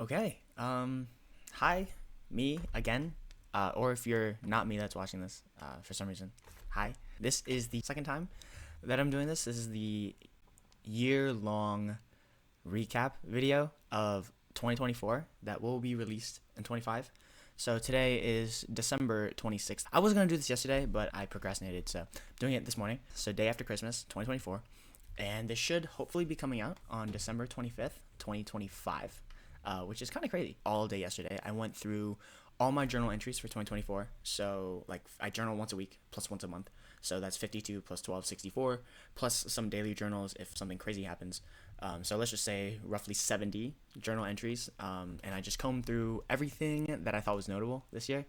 Okay. Hi, me again. Or if you're not me that's watching this, for some reason, hi. This is the second time that I'm doing this. This is the year-long recap video of 2024 that will be released in 25. So today is December 26th. I was gonna do this yesterday, but I procrastinated, so I'm doing it this morning. So day after Christmas, 2024, and this should hopefully be coming out on December 25th, 2025. Which is kind of crazy. All day yesterday, I went through all my journal entries for 2024. So, like, I journal once a week plus once a month. So that's 52 plus 12, 64, plus some daily journals if something crazy happens. So let's just say roughly 70 journal entries. And I just combed through everything that I thought was notable this year.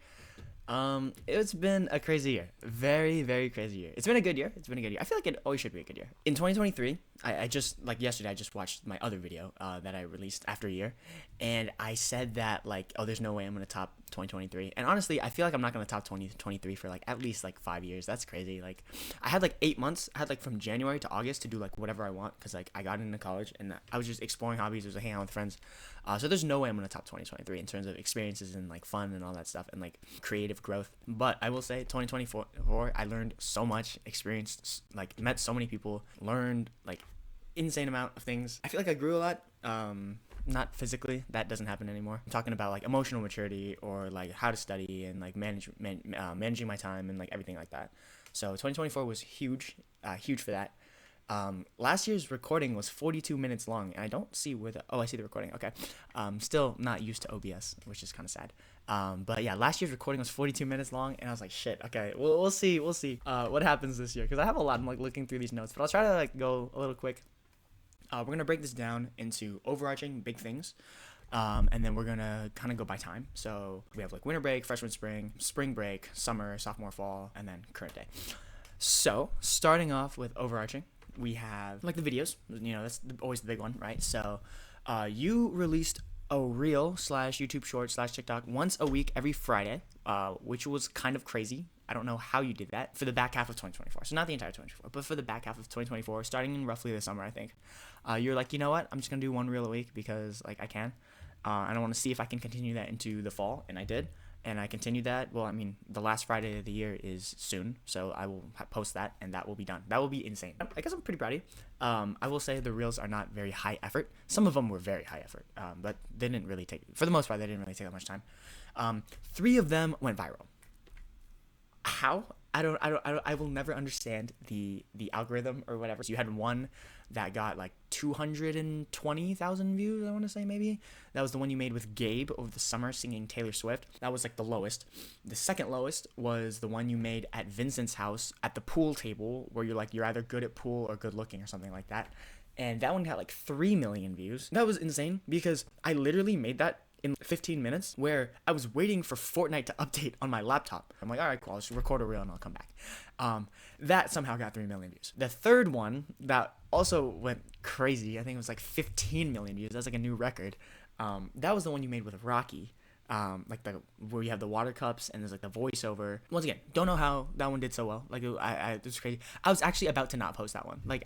It's been a crazy year. Very, very crazy year. It's been a good year. It's been a good year. I feel like it always should be a good year. In 2023, I just, like yesterday, I just watched my other video that I released after a year. And I said that, like, oh, there's no way I'm going to top 2023. And honestly, I feel like I'm not going to top 2023 for, like, at least, like, 5 years. That's crazy. Like, I had, like, 8 months. I had, like, from January to August to do, like, whatever I want. Because, like, I got into college and I was just exploring hobbies. I was, like, hanging out with friends. So there's no way I'm going to top 2023 in terms of experiences and, like, fun and all that stuff and, like, creative growth. But I will say 2024, I learned so much, experienced, like, met so many people, learned, like, insane amount of things. I feel like I grew a lot. Not physically, that doesn't happen anymore. I'm talking about, like, emotional maturity or, like, how to study and, like, managing my time and, like, everything like that. So 2024 was huge, huge for that. Last year's recording was 42 minutes long, and I don't see where the, oh, I see the recording. Okay. Still not used to OBS, which is kind of sad. But yeah, last year's recording was 42 minutes long, and I was like, shit, okay, we'll see, what happens this year, because I have a lot. I'm, like, looking through these notes, but I'll try to, like, go a little quick. We're gonna break this down into overarching big things, and then we're gonna kind of go by time. So we have, like, winter break, freshman spring break, summer, sophomore, fall, and then current day. So starting off with overarching, we have, like, the videos. That's always the big one, right? So you released a reel slash YouTube short slash TikTok once a week every Friday, which was kind of crazy. I don't know how you did that for the back half of 2024. So not the entire 2024, but for the back half of 2024, starting in roughly the summer, I think. You're like, you know what? I'm just gonna do one reel a week because, like, I can. And I want to see if I can continue that into the fall, and I did. And I continued that. Well, I mean, the last Friday of the year is soon, so I will post that, and that will be done. That will be insane. I guess I'm pretty proud of you. I will say the reels are not very high effort. Some of them were very high effort, but they didn't really take, for the most part, they didn't really take that much time. 3 of them went viral. How? I will never understand the algorithm or whatever. So you had one that got, like, 220,000 views, I want to say, maybe. That was the one you made with Gabe over the summer singing Taylor Swift. That was, like, the lowest. The second lowest was the one you made at Vincent's house at the pool table, where you're like, you're either good at pool or good looking or something like that. And that one got, like, 3 million views. That was insane because I literally made that in 15 minutes, where I was waiting for Fortnite to update on my laptop. I'm like, all right, cool, I'll just record a reel and I'll come back. That somehow got 3 million views. The third one that also went crazy, I think it was like 15 million views. That's like a new record. That was the one you made with Rocky. Like, where you have the water cups and there's, like, the voiceover. Once again, don't know how that one did so well. Like, it was crazy. I was actually about to not post that one. Like,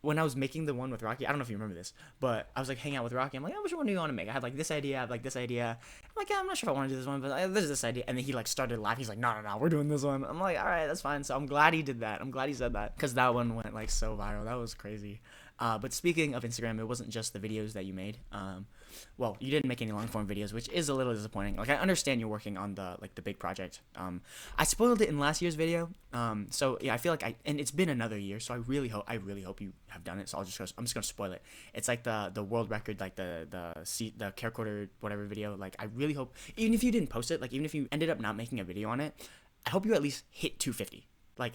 when I was making the one with Rocky, I don't know if you remember this, but I was, like, hanging out with Rocky. I'm like, oh, which one do you want to make? I had, like, this idea. I have, like, this idea. I'm like, yeah, I'm not sure if I want to do this one, but there's this idea. And then he, like, started laughing. He's like, no, we're doing this one. I'm like, all right, that's fine. So I'm glad he did that. I'm glad he said that, because that one went, like, so viral. That was crazy. But speaking of Instagram, it wasn't just the videos that you made. Well, you didn't make any long form videos, which is a little disappointing. Like, I understand you're working on the big project. I spoiled it in last year's video. So yeah, I feel like and it's been another year, so I really hope you have done it. So I'm just gonna spoil it. It's like the world record, like the camcorder whatever video. Like, I really hope, even if you didn't post it, like, even if you ended up not making a video on it, I hope you at least hit 250. Like,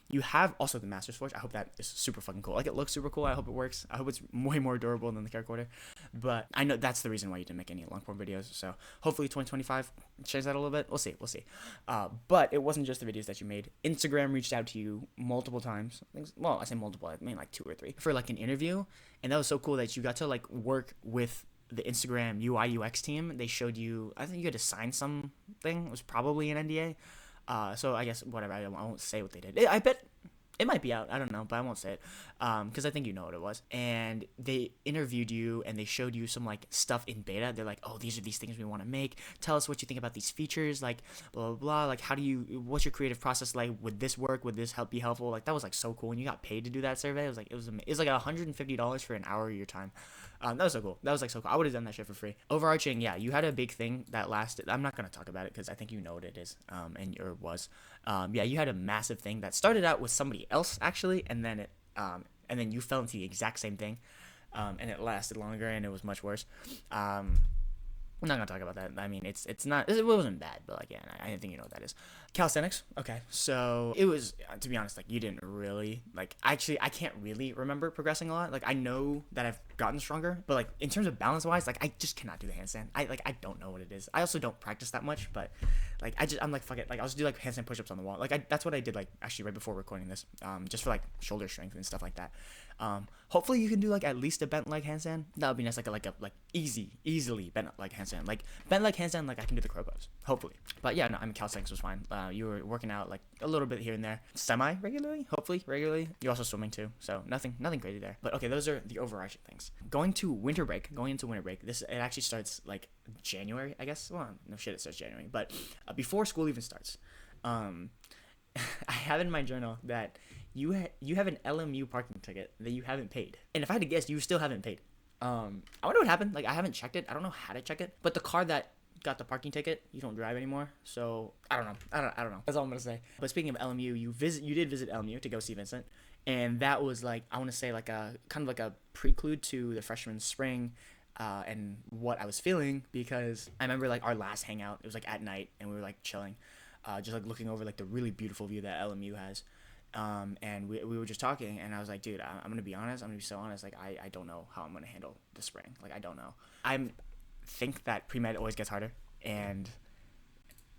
you have also the Master's Forge. I hope that is super fucking cool. Like, it looks super cool. I hope it works. I hope it's way more durable than the camcorder. But I know that's the reason why you didn't make any long form videos. So hopefully 2025 change that a little bit. We'll see. But it wasn't just the videos that you made. Instagram reached out to you multiple times. Well, I say multiple. I mean, like 2 or 3 for, like, an interview. And that was so cool that you got to, like, work with the Instagram UI UX team. They showed you, I think you had to sign something. It was probably an NDA. So I guess whatever. I won't say what they did. I bet It might be out. I don't know, but I won't say it because I think you know what it was. And they interviewed you and they showed you some like stuff in beta. They're like, oh, these are these things we want to make. Tell us what you think about these features. Like blah blah blah. Like how do you? What's your creative process like? Would this work? Would this help be helpful? Like that was like so cool. And you got paid to do that survey. It was like $150 for an hour of your time. That was so cool. That was like so cool. I would have done that shit for free. Overarching, yeah, you had a big thing that lasted. I'm not gonna talk about it because I think you know what it is. Or was. Yeah, you had a massive thing that started out with somebody else actually, and then you fell into the exact same thing, and it lasted longer and it was much worse. I'm not gonna talk about that. I mean, it's not. It wasn't bad, but like, yeah, I didn't think you know what that is. Calisthenics. Okay, so it was to be honest, like you didn't really like. Actually, I can't really remember progressing a lot. Like I know that I've gotten stronger, but like in terms of balance wise, like I just cannot do the handstand. I don't know what it is. I also don't practice that much, but like I'm like fuck it. Like I'll just do like handstand push-ups on the wall. Like that's what I did like actually right before recording this. Just for like shoulder strength and stuff like that. Hopefully you can do like at least a bent leg handstand. That would be nice, like a easily bent leg handstand. Like bent leg handstand, like I can do the crow pose. Hopefully, but yeah, no, I mean calisthenics was fine. You were working out like a little bit here and there, semi regularly, hopefully regularly. You're also swimming too, so nothing crazy there. But okay, those are the overarching things. Going into winter break, it actually starts like January, I guess. Well, no shit, it starts January, but before school even starts, I have in my journal that you have an LMU parking ticket that you haven't paid, and if I had to guess, you still haven't paid. I wonder what happened. Like I haven't checked it. I don't know how to check it. But the car that got the parking ticket, you don't drive anymore. So I don't know. I don't know. That's all I'm gonna say. But speaking of LMU, you did visit LMU to go see Vincent, and that was like I want to say like a kind of like a prelude to the freshman spring. And what I was feeling because I remember like our last hangout, it was like at night and we were like chilling, just like looking over like the really beautiful view that LMU has. And we were just talking and I was like, dude, I'm going to be honest. I'm going to be so honest. Like, I don't know how I'm going to handle the spring. Like, I don't know. I think that pre-med always gets harder. And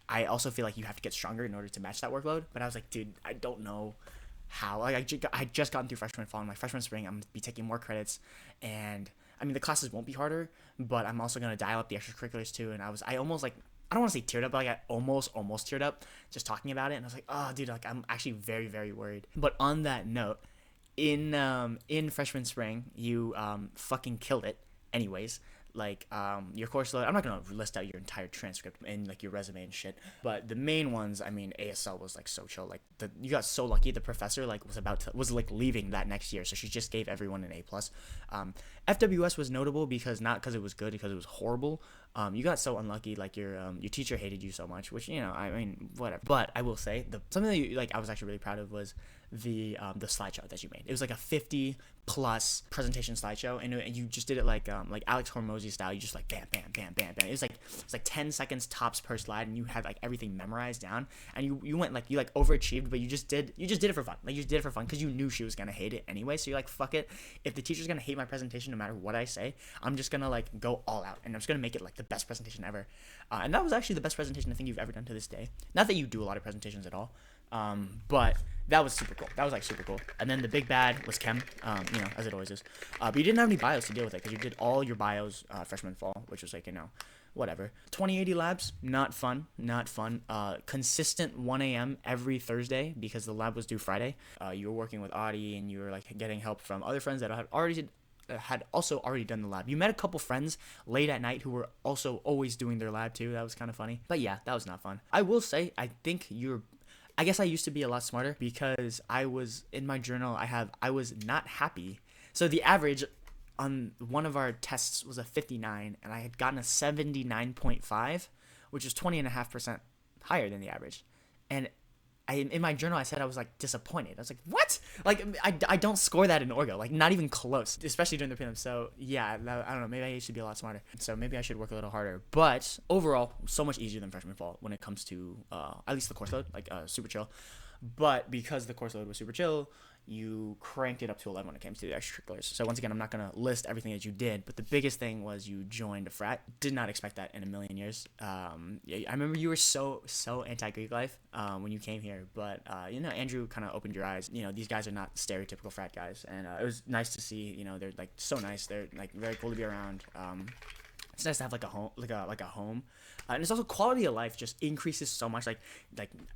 I also feel like you have to get stronger in order to match that workload. But I was like, dude, I don't know how. Like, I just gotten through freshman fall and my freshman spring, I'm going to be taking more credits. And I mean, the classes won't be harder, but I'm also going to dial up the extracurriculars too. And I almost like, I don't want to say teared up, but like I almost teared up just talking about it. And I was like, oh, dude, like I'm actually very, very worried. But on that note, in freshman spring, you fucking killed it. Anyways, like your course load. I'm not gonna list out your entire transcript and like your resume and shit, but the main ones. I mean, ASL was like so chill. Like you got so lucky. The professor like was like leaving that next year, so she just gave everyone an A+. FWS was notable because not because it was good, because it was horrible. You got so unlucky. Like your teacher hated you so much, which I mean whatever. But I will say something that I was actually really proud of was the slideshow that you made. It was like a 50+ presentation slideshow, and you just did it like Alex Hormozy style. You just like bam bam bam bam bam. It was like 10 seconds tops per slide, and you had like everything memorized down. And you went like you like overachieved, but you just did it for fun. Like you just did it for fun because you knew she was gonna hate it anyway. So you're like, fuck it. If the teacher's gonna hate my presentation, no matter what I say, I'm just gonna like go all out, and I'm just gonna make it like the best presentation ever. And that was actually the best presentation I think you've ever done to this day. Not that you do a lot of presentations at all. But that was super cool. That was like super cool. And then the big bad was chem, as it always is. But you didn't have any bios to deal with it because you did all your bios freshman fall, which was like, whatever. 2080 labs, not fun. Consistent 1 a.m. every Thursday because the lab was due Friday. You were working with Audie and you were like getting help from other friends that had also already done the lab. You met a couple friends late at night who were also always doing their lab too. That was kind of funny. But yeah, that was not fun. I will say, I guess I used to be a lot smarter because I was in my journal. I was not happy. So the average on one of our tests was a 59, and I had gotten a 79.5, which is 20.5% higher than the average. And in my journal, I said I was like disappointed. I was like, what? Like I don't score that in Orgo, like not even close, especially during the prelim. So yeah, I don't know. Maybe I should be a lot smarter. So maybe I should work a little harder. But overall, so much easier than freshman fall when it comes to at least the course load, like super chill. But because the course load was super chill, you cranked it up to 11 when it came to the extracurriculars. So once again, I'm not going to list everything that you did, but the biggest thing was you joined a frat. Did not expect that in a million years. Yeah, I remember you were so anti-Greek life when you came here, but Andrew kind of opened your eyes. These guys are not stereotypical frat guys, and it was nice to see. They're like so nice. They're like very cool to be around. it's nice to have like a home, like a home, and it's also quality of life just increases so much. Like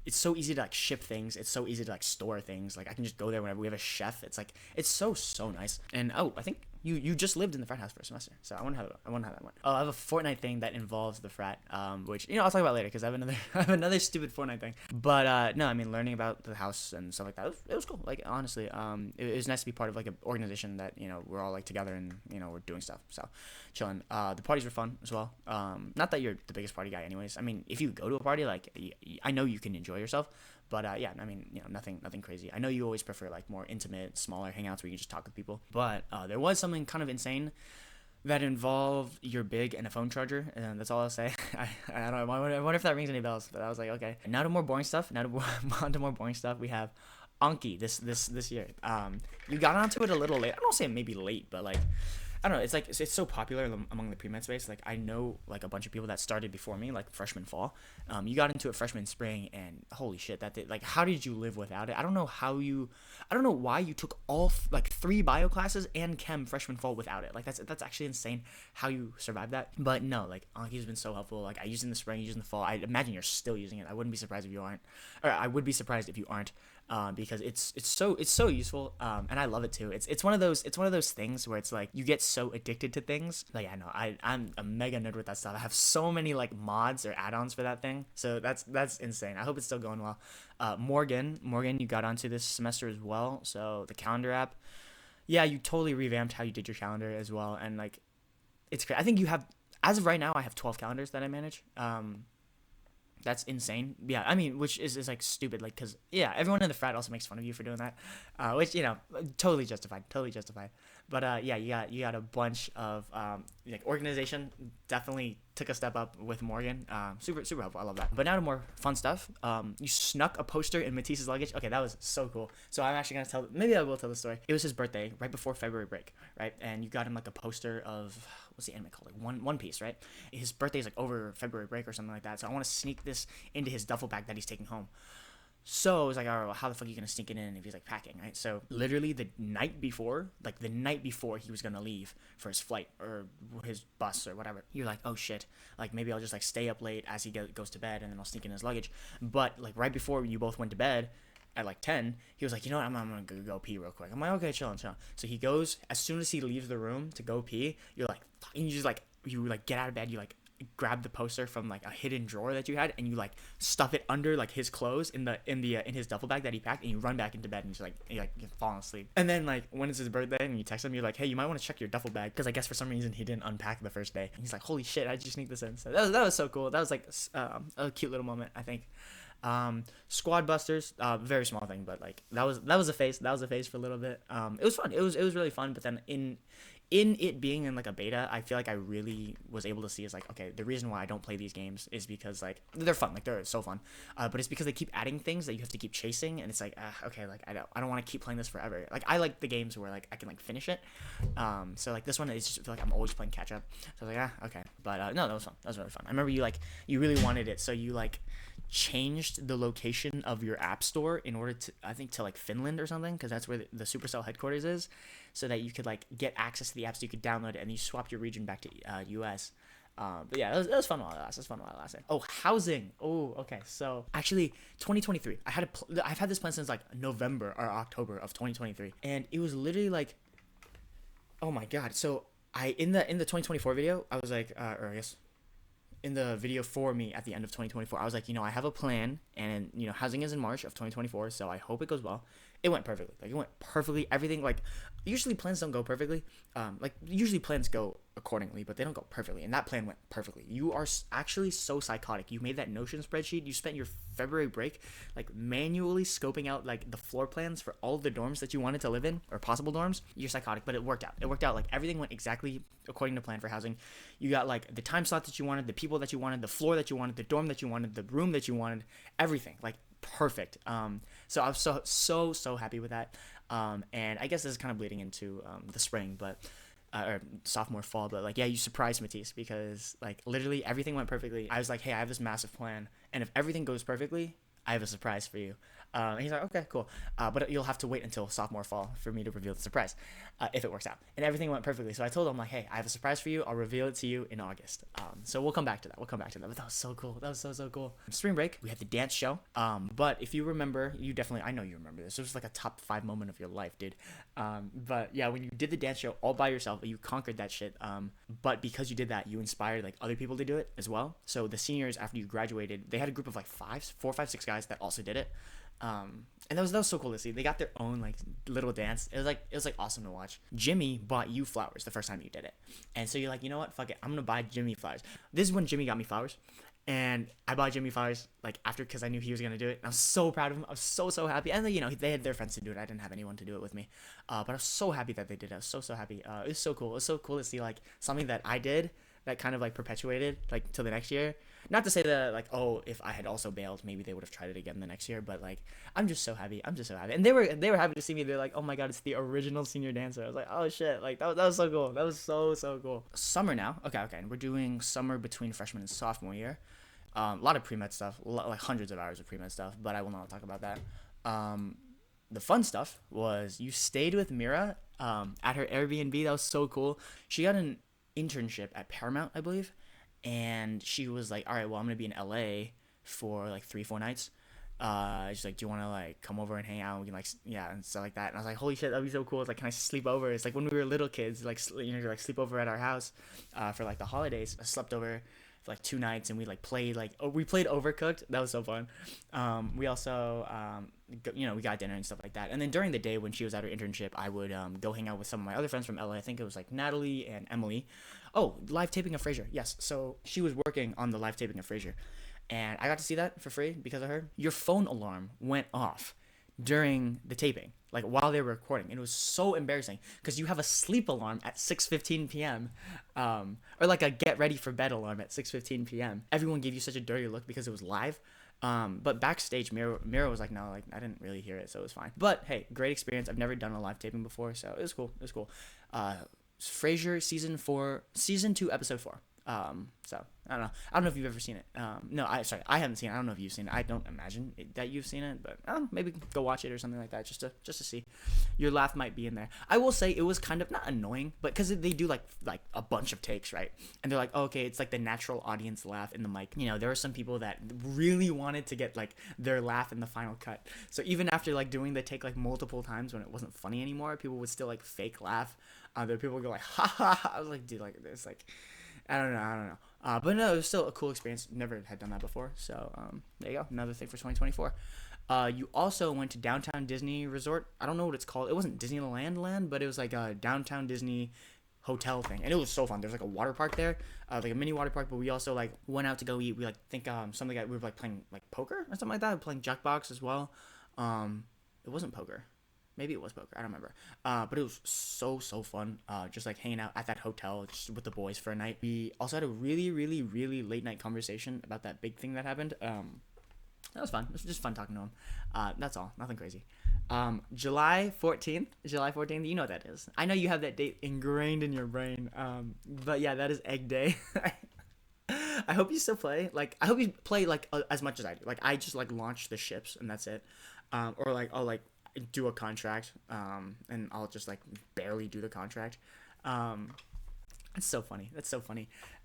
it's so easy to like ship things. It's so easy to like store things. Like I can just go there whenever. We have a chef. It's like it's so nice. And oh, I think you just lived in the frat house for a semester, so I wonder how that went. Oh, I have a Fortnite thing that involves the frat, which I'll talk about later because I have another I have another stupid Fortnite thing. But no, I mean learning about the house and stuff like that, it was cool. Like honestly, it was nice to be part of like an organization that we're all like together and we're doing stuff. So chilling. The parties were fun as well. Not that you're the biggest party guy, anyways. I mean, if you go to a party, like I know you can enjoy yourself. But yeah, I mean, nothing crazy. I know you always prefer like more intimate, smaller hangouts where you can just talk with people. But there was something kind of insane that involved your big and a phone charger, and that's all I'll say. I don't know. I wonder if that rings any bells. But I was like, okay. Now to more boring stuff. On to more boring stuff. We have Anki this year. You got onto it a little late. I don't say maybe late, but like. I don't know. It's like it's so popular among the pre-med space. Like I know like a bunch of people that started before me, like freshman fall. You got into it freshman spring, and holy shit, like how did you live without it? I don't know why you took all like 3 bio classes and chem freshman fall without it. Like that's actually insane how you survived that. But no, like Anki's been so helpful. Like I used it in the spring, used it in the fall. I imagine you're still using it. I wouldn't be surprised if you aren't, or I would be surprised if you aren't. Because it's so useful, and I love it too. It's one of those things where it's like you get so addicted to things. Like I know I'm a mega nerd with that stuff. I have so many like mods or add-ons for that thing. So that's insane. I hope it's still going well. Morgan, you got onto this semester as well. So the calendar app, yeah, you totally revamped how you did your calendar as well, and like it's great. I think you have, as of right now, I have 12 calendars that I manage. That's insane. Yeah, I mean, which is like stupid, like, because, yeah, everyone in the frat also makes fun of you for doing that, which, totally justified. But, yeah, you got a bunch of, like, organization definitely took a step up with Morgan. Super helpful. I love that. But now to more fun stuff. You snuck a poster in Matisse's luggage. Okay, that was so cool. So I'm actually going to maybe I will tell the story. It was his birthday right before February break, right? And you got him, like, a poster of, what's the anime called? Like One Piece, right? His birthday is like over February break or something like that. So I want to sneak this into his duffel bag that he's taking home. So I was like, all right, well, how the fuck are you gonna sneak it in if he's like packing, right? So literally the night before he was gonna leave for his flight or his bus or whatever, you're like, oh shit, like maybe I'll just like stay up late as he goes to bed and then I'll sneak in his luggage. But like right before you both went to bed, at like 10, he was like, you know what, I'm gonna go pee real quick. I'm like, okay, chill. So he goes, as soon as he leaves the room to go pee, you're like, and you just like, you like get out of bed, you like grab the poster from like a hidden drawer that you had, and you like stuff it under like his clothes in his duffel bag that he packed, and you run back into bed and you're falling asleep. And then like when it's his birthday and you text him, you're like, hey, you might want to check your duffel bag, because I guess for some reason he didn't unpack the first day. And he's like, holy shit, I just sneak this in. So that was so cool. That was like a cute little moment, I think. Squad busters, very small thing, but like that was a phase for a little bit. It was fun. It was really fun. But then in it being in like a beta, I feel like I really was able to see is like, okay, the reason why I don't play these games is because like they're fun, like they're so fun, but it's because they keep adding things that you have to keep chasing, and it's like, okay, like I don't want to keep playing this forever. Like I like the games where like I can like finish it, so like this one is just, I feel like I'm always playing catch up. So I was like, okay, but no, that was fun. That was really fun. I remember you really wanted it, so you like changed the location of your app store in order to, I think, to like Finland or something, because that's where the Supercell headquarters is, so that you could like get access to the apps, so you could download it, and you swapped your region back to US. But yeah, that was fun while it lasted. Oh, housing. Oh, okay. So actually, 2023. I've had this plan since like November or October of 2023, and it was literally like, oh my god. So in the 2024 video, I was like, or I guess in the video for me at the end of 2024, I was like, I have a plan, and housing is in March of 2024, so I hope it goes well. It went perfectly. Like, it went perfectly. Everything, like, usually plans don't go perfectly. Usually plans go accordingly, but they don't go perfectly. And that plan went perfectly. You are actually so psychotic. You made that Notion spreadsheet. You spent your February break, like, manually scoping out, like, the floor plans for all the dorms that you wanted to live in, or possible dorms. You're psychotic, but it worked out. Like, everything went exactly according to plan for housing. You got, like, the time slot that you wanted, the people that you wanted, the floor that you wanted, the dorm that you wanted, the room that you wanted, everything. Like, perfect. So I was so happy with that. And I guess this is kind of bleeding into the spring, but or sophomore fall, but like, yeah, you surprised Matisse, because like literally everything went perfectly. I was like, hey, I have this massive plan, and if everything goes perfectly, I have a surprise for you. And he's like, okay, cool. But you'll have to wait until sophomore fall for me to reveal the surprise, if it works out. And everything went perfectly. So I told him, like, hey, I have a surprise for you. I'll reveal it to you in August. So we'll come back to that. We'll come back to that. But that was so cool. That was so cool. Spring break, we had the dance show. But if you remember, I know you remember this. It was like a top 5 moment of your life, dude. But yeah, when you did the dance show all by yourself, you conquered that shit. But because you did that, you inspired like other people to do it as well. So the seniors, after you graduated, they had a group of like 6 guys that also did it. And that was so cool to see. They got their own like little dance. It was like awesome to watch. Jimmy bought you flowers the first time you did it, and so you're like, you know what, fuck it, I'm gonna buy Jimmy flowers. This is when Jimmy got me flowers, and I bought Jimmy flowers like after, because I knew he was gonna do it. And I was so proud of him. I was so happy. And then, they had their friends to do it. I didn't have anyone to do it with me, but I was so happy that they did it. I was so happy. It was so cool. It was so cool to see like something that I did that kind of like perpetuated like till the next year. Not to say that like, oh, if I had also bailed, maybe they would have tried it again the next year. But like, I'm just so happy. And they were happy to see me. They're like, oh my god, it's the original senior dancer. I was like, oh shit, like that was so cool. That was so cool. Summer now. Okay. And we're doing summer between freshman and sophomore year. A lot of pre-med stuff, like hundreds of hours of pre-med stuff, but I will not talk about that. The fun stuff was you stayed with Mira at her Airbnb. That was so cool. She got an internship at Paramount, I believe, and she was like, all right, well, I'm gonna be in LA for like 3-4 nights. She's like, do you want to like come over and hang out? We can like, yeah, and stuff like that. And I was like, holy shit, that'd be so cool. It's like, can I sleep over? It's like when we were little kids, like, like sleep over at our house for like the holidays. I slept over for like 2 nights, and we like played we played Overcooked. That was so fun. We also we got dinner and stuff like that. And then during the day when she was at her internship, I would go hang out with some of my other friends from LA. I think it was like Natalie and Emily. Oh, live taping of Frasier. Yes. So she was working on the live taping of Frasier, and I got to see that for free because of her. Your phone alarm went off during the taping, like while they were recording. It was so embarrassing because you have a sleep alarm at 6:15 p.m. Or like a get ready for bed alarm at 6:15 p.m. Everyone gave you such a dirty look because it was live. But backstage, Mira was like, no, like I didn't really hear it, so it was fine. But hey, great experience. I've never done a live taping before, so it was cool. Frasier season 2, episode 4. So I don't know if you've ever seen it. No, I haven't seen it. I don't know if you've seen it. I don't imagine that you've seen it, but maybe go watch it or something like that, just to see. Your laugh might be in there. I will say it was kind of not annoying, but because they do like a bunch of takes, right? And they're like, oh, okay, it's like the natural audience laugh in the mic. There were some people that really wanted to get like their laugh in the final cut. So even after like doing the take like multiple times when it wasn't funny anymore, people would still like fake laugh. There were people would go like, ha ha ha. I was like, dude, like this, like. I don't know. But no, it was still a cool experience. Never had done that before. So there you go. Another thing for 2024. You also went to Downtown Disney Resort. I don't know what it's called. It wasn't Disneyland Land, but it was like a Downtown Disney hotel thing. And it was so fun. There's like a water park there, like a mini water park. But we also like went out to go eat. We like think some of the guys, we were like playing like poker or something like that. We were playing Jackbox as well. It wasn't poker. Maybe it was poker. I don't remember. But it was so fun. Just like hanging out at that hotel just with the boys for a night. We also had a really late night conversation about that big thing that happened. That was fun. It was just fun talking to him. That's all. Nothing crazy. July 14th. You know what that is. I know you have that date ingrained in your brain. But yeah, that is Egg Day. I hope you still play. Like, I hope you play like as much as I do. Like, I just like launch the ships and that's it. Or like I'll like do a contract, and I'll just like barely do the contract. That's so funny.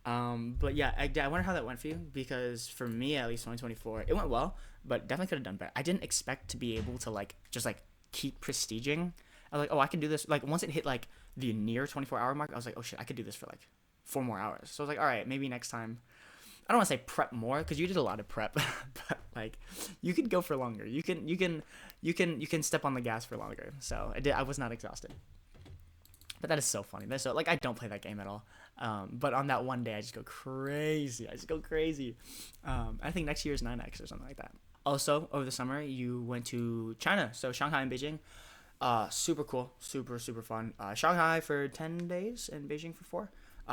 But yeah, I wonder how that went for you, because for me at least 2024 it went well, but definitely could have done better. I didn't expect to be able to like just like keep prestiging. I was like, oh, I can do this. Like once it hit like the near 24-hour mark, I was like, oh shit, I could do this for like 4 more hours. So I was like, all right, maybe next time. I don't want to say prep more because you did a lot of prep, but like you could go for longer. You can step on the gas for longer. So I was not exhausted. But that is so funny. That's so like I don't play that game at all. But on that one day I just go crazy. I think next year is 9x or something like that. Also, over the summer you went to China, so Shanghai and Beijing. Super cool, super fun. Shanghai for 10 days and Beijing for 4.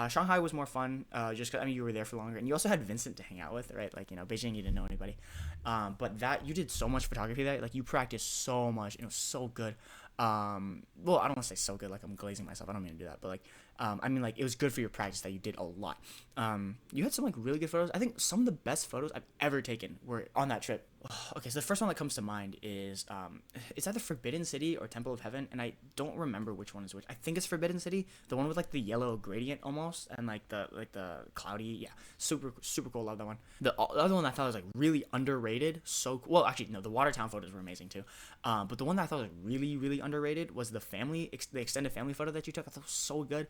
Shanghai was more fun, just cause, you were there for longer, and you also had Vincent to hang out with, right? Like, Beijing, you didn't know anybody. But that, you did so much photography there, like, you practiced so much, and it was so good. Well, I don't want to say so good, like, I'm glazing myself, I don't mean to do that, but, like, I mean, like, it was good for your practice that you did a lot. You had some like really good photos. I think some of the best photos I've ever taken were on that trip. Okay, so the first one that comes to mind is it's either Forbidden City or Temple of Heaven, and I don't remember which one is which. I think it's Forbidden City, the one with like the yellow gradient almost, and like the cloudy. Yeah, super cool. Love that one. The other one I thought was like really underrated. So cool. Well, actually no, the Watertown photos were amazing too. But the one that I thought was really underrated was the extended family photo that you took. I thought was so good.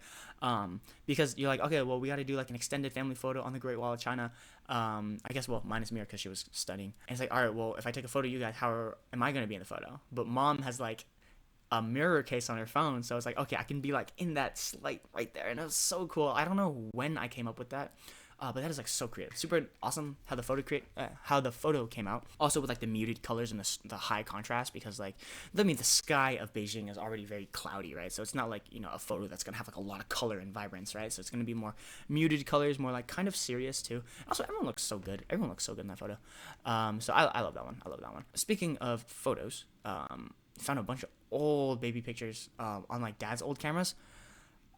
Because you're like, okay, well, we got to do like an extended family photo on the Great Wall of China. I guess, well, minus Mira because she was studying. And it's like, all right, well, if I take a photo of you guys, am I going to be in the photo? But mom has like a mirror case on her phone. So it's like, okay, I can be like in that slight right there. And it was so cool. I don't know when I came up with that. But that is like so creative, super awesome how the photo came out. Also with like the muted colors and the high contrast, because like the sky of Beijing is already very cloudy, right? So it's not like, you know, a photo that's gonna have like a lot of color and vibrance, right? So it's gonna be more muted colors, more like kind of serious too. Also, everyone looks so good. Everyone looks so good in that photo. So I love that one. I love that one. Speaking of photos, found a bunch of old baby pictures on like dad's old cameras.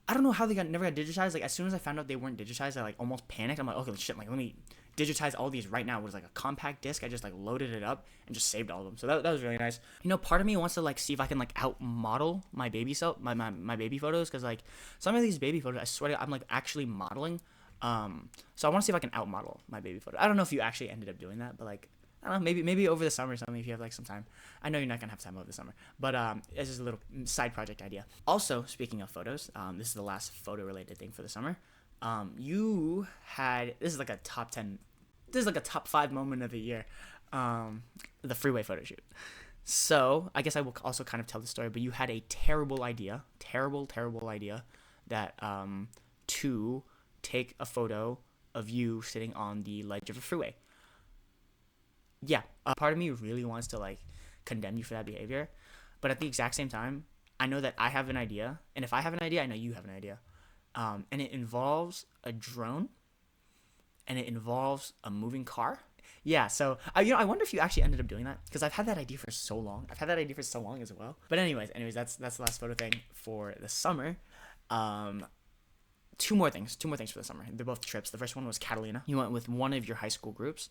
I don't know how they never got digitized. Like, as soon as I found out they weren't digitized, I like almost panicked. I'm like, okay, shit, like let me digitize all these right now. It was like a compact disc. I just like loaded it up and just saved all of them. So that was really nice. You know, part of me wants to like see if I can like out model my baby my baby photos, because like some of these baby photos, I swear to God, I'm like actually modeling. So I want to see if I can out model my baby photo. I don't know if you actually ended up doing that, but like, I don't know, maybe over the summer or something, if you have like some time. I know you're not gonna have time over the summer, but it's just a little side project idea. Also, speaking of photos, this is the last photo related thing for the summer. This is like a top 10, this is like a top 5 moment of the year, the freeway photo shoot. So I guess I will also kind of tell the story, but you had a terrible idea that to take a photo of you sitting on the ledge of a freeway. Yeah, part of me really wants to like condemn you for that behavior, but at the exact same time, I know that I have an idea, and if I have an idea, I know you have an idea, and it involves a drone, and it involves a moving car. Yeah, so I wonder if you actually ended up doing that, because I've had that idea for so long. As well. But anyways, that's the last photo thing for the summer. Two more things for the summer. They're both trips. The first one was Catalina. You went with one of your high school groups.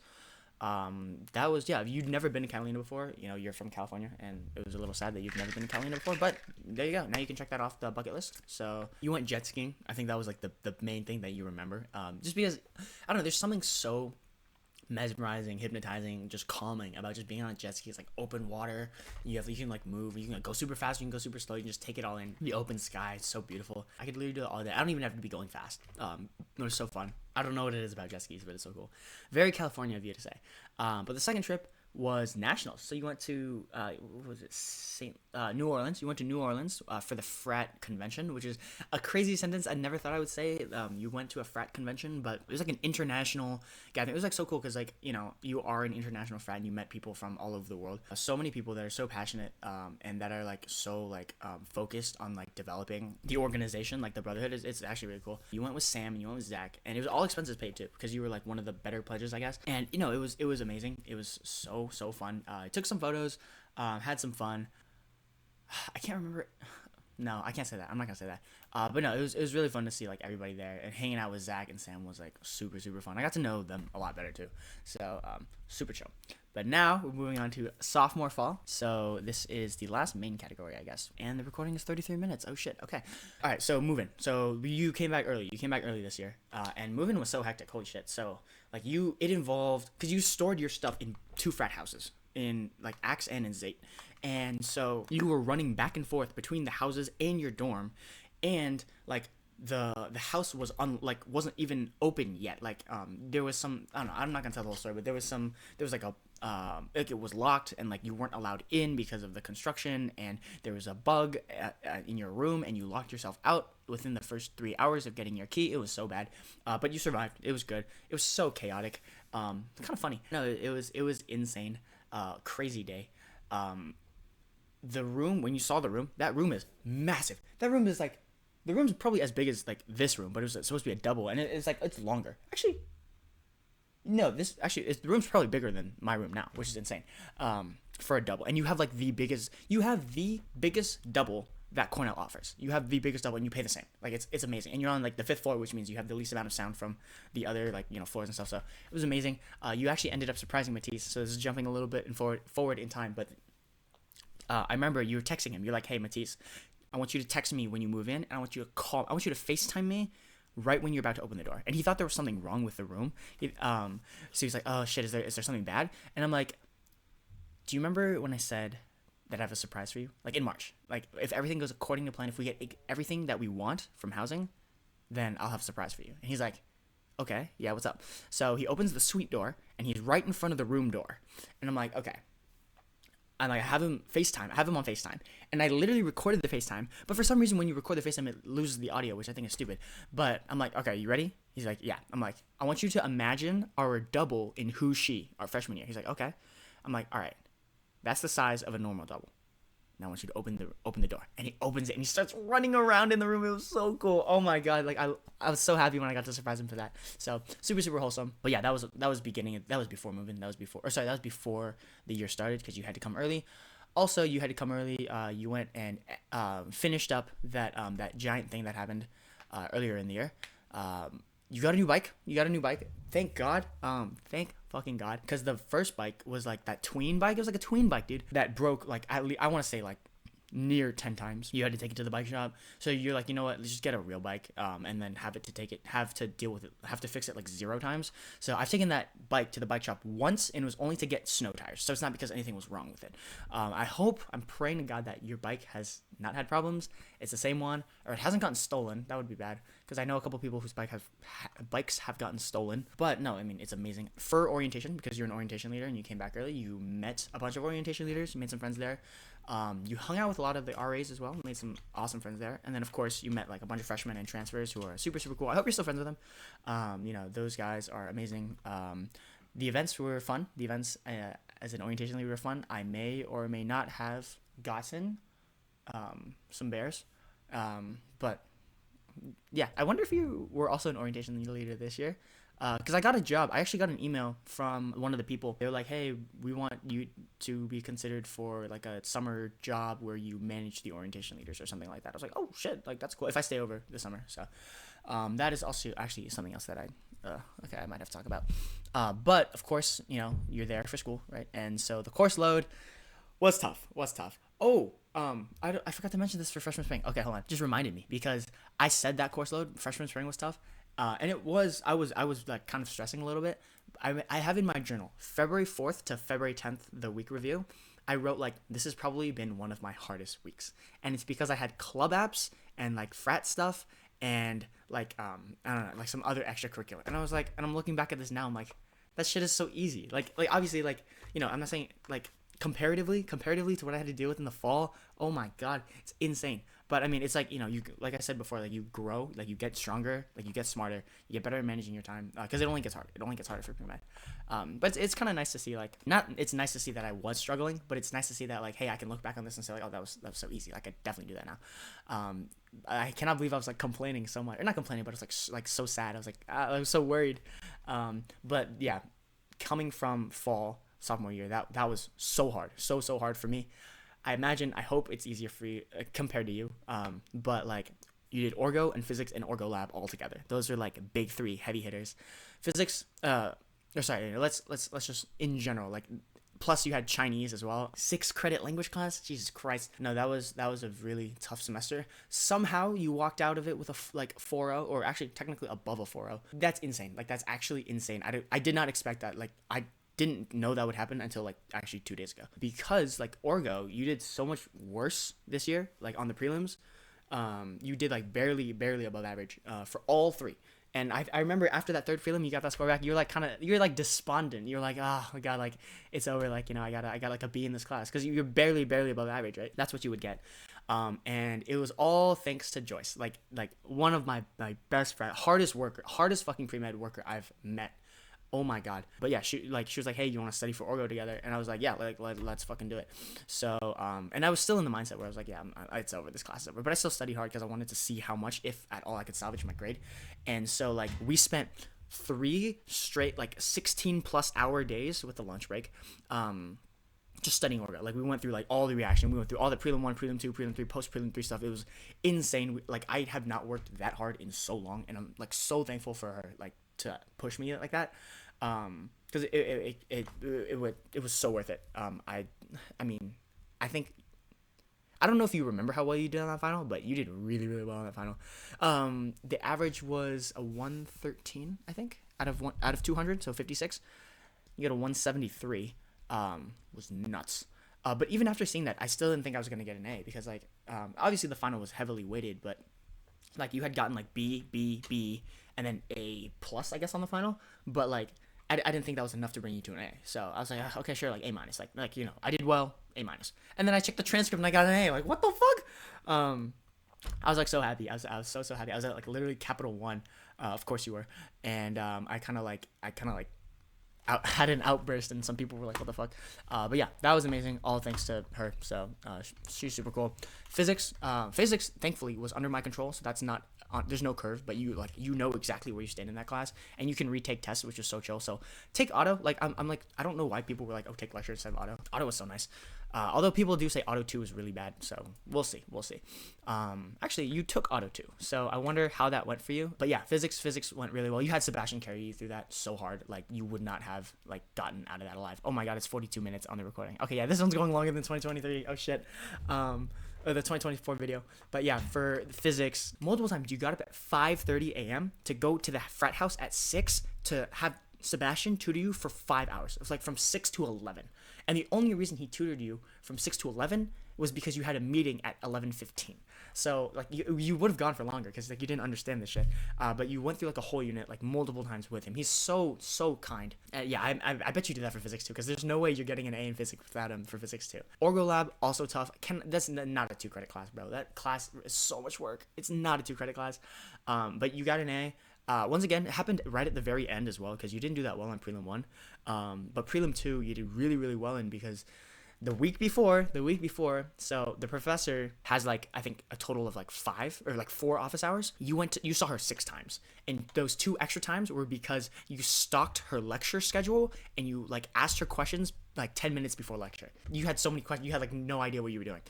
That was, yeah, if you'd never been to Catalina before, you know, you're from California, and it was a little sad that you've never been to Catalina before, but there you go. Now you can check that off the bucket list. So you went jet skiing. I think that was like the main thing that you remember. Just because, I don't know, there's something so mesmerizing, hypnotizing, just calming about just being on a jet ski. It's like open water. You can like move. You can like, go super fast. You can go super slow. You can just take it all in. The open sky. It's so beautiful. I could literally do it all day. I don't even have to be going fast. It was so fun. I don't know what it is about jet skis, but it's so cool. Very California of you to say. But the second trip was nationals. So you went to what was it, New Orleans. You went to New Orleans for the frat convention, which is a crazy sentence I never thought I would say. You went to a frat convention, but it was like an international gathering. It was like so cool because, like, you know, you are an international frat and you met people from all over the world. So many people that are so passionate and that are like so like focused on like developing the organization, like the brotherhood. It's actually really cool. You went with Sam and you went with Zach, and it was all expenses paid too, because you were like one of the better pledges, I guess. And you know, it was amazing. It was so fun. I took some photos, had some fun. I can't remember. No, I can't say that. I'm not gonna say that. But no, it was really fun to see like everybody there, and hanging out with Zach and Sam was like super fun. I got to know them a lot better too. So super chill. But now we're moving on to sophomore fall. So this is the last main category, I guess. And the recording is 33 minutes. Oh shit. Okay. All right. So moving. So you came back early. You came back early this year. And moving was so hectic. Holy shit. So like it involved, because you stored your stuff in 2 frat houses, in like Axe and in Zate. And so you were running back and forth between the houses and your dorm, and like the house was wasn't even open yet. Like there was some, I don't know, I'm not gonna tell the whole story, but there was like a like it was locked, and like you weren't allowed in because of the construction, and there was a bug in your room, and you locked yourself out within the first 3 hours of getting your key. It was so bad, but you survived. It was good. It was so chaotic, kind of funny. No, it was insane. Crazy day. The room, when you saw the room, that room is massive. The room's probably as big as like this room, but it was supposed to be a double, and it's longer. Actually, no, the room's probably bigger than my room now, which is insane. For a double, and you have the biggest double that Cornell offers. You have the biggest double and you pay the same. Like it's amazing. And you're on like the 5th floor, which means you have the least amount of sound from the other like, floors and stuff. So it was amazing. You actually ended up surprising Matisse. So this is jumping a little bit and forward in time, but I remember you were texting him. You're like, "Hey Matisse, I want you to text me when you move in, and I want you to FaceTime me right when you're about to open the door." And he thought there was something wrong with the room. So he's like, "Oh shit, is there something bad?" And I'm like, "Do you remember when I said that I have a surprise for you? Like in March. Like if everything goes according to plan, if we get everything that we want from housing, then I'll have a surprise for you." And he's like, "Okay, yeah, what's up?" So he opens the suite door, and he's right in front of the room door. And I'm like, "Okay." And like I have him on FaceTime. And I literally recorded the FaceTime. But for some reason when you record the FaceTime it loses the audio, which I think is stupid. But I'm like, "Okay, you ready?" He's like, "Yeah." I'm like, "I want you to imagine our double in Who's She, our freshman year." He's like, "Okay." I'm like, "All right. That's the size of a normal double. Now I want you to open the door." And he opens it and he starts running around in the room. It was so cool. Oh my god! Like I was so happy when I got to surprise him for that. So super wholesome. But yeah, that was before moving. That was before the year started because you had to come early. Also, you had to come early. You went and finished up that giant thing that happened earlier in the year. You got a new bike. Thank God. Thank fucking God. Because the first bike was like that tween bike. It was like a tween bike, dude. That broke like at least, I want to say like near 10 times. You had to take it to the bike shop. So you're like, you know what? Let's just get a real bike. And then have to fix it like 0 times. So I've taken that bike to the bike shop once and it was only to get snow tires. So it's not because anything was wrong with it. I'm praying to God that your bike has not had problems. It's the same one, or it hasn't gotten stolen. That would be bad. Because I know a couple people whose bikes have gotten stolen. But no, I mean, it's amazing. For orientation, because you're an orientation leader and you came back early, you met a bunch of orientation leaders, you made some friends there. You hung out with a lot of the RAs as well, made some awesome friends there. And then, of course, you met like a bunch of freshmen and transfers who are super cool. I hope you're still friends with them. Those guys are amazing. The events were fun. The events as an orientation leader were fun. I may or may not have gotten some bears. But yeah, I wonder if you were also an orientation leader this year. Because I got a job. I actually got an email from one of the people. They were like, "Hey, we want you to be considered for like a summer job where you manage the orientation leaders or something like that." I was like, "Oh shit, like that's cool if I stay over this summer." So that is also actually something else that I might have to talk about. But of course, you're there for school, right? And so the course load was tough. Oh, I forgot to mention this for freshman spring. Okay, hold on. Just reminded me because I said that course load freshman spring was tough. And it was, I was like kind of stressing a little bit. I have in my journal, February 4th to February 10th, the week review, I wrote like, this has probably been one of my hardest weeks. And it's because I had club apps and like frat stuff and like, I don't know, like some other extracurricular. And I was like, and I'm looking back at this now, I'm like, that shit is so easy. Like obviously like, I'm not saying like comparatively to what I had to deal with in the fall. Oh my God, it's insane. But I mean, it's like, you, like I said before, like you grow, like you get stronger, like you get smarter, you get better at managing your time, because it only gets harder. It only gets harder for pre-med. But it's kind of nice to see, like, it's nice to see that I was struggling, but it's nice to see that, like, hey, I can look back on this and say, like, oh, that was so easy. Like, I could definitely do that now. I cannot believe I was like complaining so much, or not complaining, but it was like so sad. I was like, I was so worried. But yeah, coming from fall sophomore year, that was so hard, so hard for me. I hope it's easier for you compared to you. But like you did orgo and physics and orgo lab all together. Those are like big 3 heavy hitters. Physics, let's just in general, like, plus you had Chinese as well. 6 credit language class. Jesus Christ. No, that was a really tough semester. Somehow you walked out of it with a 4.0, or actually technically above a 4.0. That's insane. Like that's actually insane. I did not expect that. Like I didn't know that would happen until like actually 2 days ago, because like orgo, you did so much worse this year, like on the prelims. You did like barely above average for all 3. And I remember after that 3rd prelim, you got that score back. You're like despondent. You're like, oh my God, like it's over. Like, I got like a B in this class, because you're barely above average, right? That's what you would get. And it was all thanks to Joyce, like one of my best friend, hardest fucking pre-med worker I've met. Oh my God. But yeah, she was like, hey, you want to study for orgo together? And I was like, yeah, let's fucking do it. So, and I was still in the mindset where I was like, yeah, it's over, this class is over. But I still studied hard because I wanted to see how much, if at all, I could salvage my grade. And so like we spent 3 straight, like 16 plus hour days with the lunch break, just studying orgo. Like we went through like all the reaction. We went through all the prelim 1, prelim 2, prelim 3, post prelim 3 stuff. It was insane. Like I have not worked that hard in so long, and I'm like so thankful for her like to push me like that. Because it was so worth it. I mean, I think I don't know if you remember how well you did on that final, but you did really, really well on that final. The average was a 113, I think, out of 200, so 56. You got a 173. Was nuts. But even after seeing that, I still didn't think I was gonna get an A because like obviously the final was heavily weighted, but like you had gotten like B, B, B, and then A plus, I guess, on the final. But like I didn't think that was enough to bring you to an A. So I was like, okay, sure, like A minus, like you know, I did well, A minus. And then I checked the transcript and I got an A. Like what the fuck? I was like so happy. I was so happy. I was at like literally capital one. Of course you were. And I kind of like had an outburst, and some people were like, what the fuck? But yeah, that was amazing, all thanks to her. So she's super cool. Physics thankfully was under my control, so that's not there's no curve, but you know exactly where you stand in that class, and you can retake tests, which is so chill. So take auto. Like I'm like, I don't know why people were like, oh, take lecture instead of auto was so nice. Although people do say auto 2 is really bad, so we'll see. Actually, you took auto 2, so I wonder how that went for you. But yeah, physics went really well. You had Sebastian carry you through that so hard, like you would not have like gotten out of that alive. Oh my god, it's 42 minutes on the recording. Okay, yeah, this one's going longer than 2023. Oh shit. Or the 2024 video. But yeah, for physics, multiple times you got up at 5:30 a.m. to go to the frat house at 6 to have Sebastian tutor you for 5 hours. It was like from 6 to 11. And the only reason he tutored you from 6 to 11 was because you had a meeting at 11:15. So like you would have gone for longer because like you didn't understand this shit. But you went through like a whole unit like multiple times with him. He's so kind. Yeah, I bet you did that for physics too, because there's no way you're getting an A in physics without him for physics too. Orgo lab also tough. That's not a 2-credit class, bro. That class is so much work. It's not a 2-credit class. But you got an A. Once again, it happened right at the very end as well, because you didn't do that well on prelim 1. But prelim 2 you did really, really well in, because the week before, so the professor has like, I think a total of like 5 or like 4 office hours. You saw her 6 times, and those 2 extra times were because you stalked her lecture schedule and you like asked her questions like 10 minutes before lecture. You had so many questions, you had like no idea what you were doing.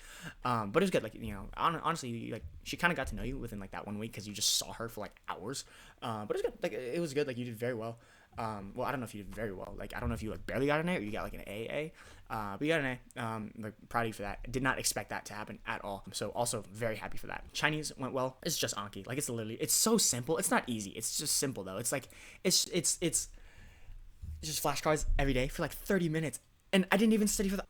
But it was good. Like, you know, honestly, like she kind of got to know you within like that 1 week, because you just saw her for like hours. But it was good. Like it was good. Like you did very well. Well, I don't know if you did very well. Like I don't know if you like barely got an A or you got like an AA. But you got an A. Like proud of you for that. Did not expect that to happen at all. So also very happy for that. Chinese went well. It's just Anki. Like it's so simple. It's not easy. It's just simple though. It's like it's just flashcards every day for like 30 minutes. And I didn't even study for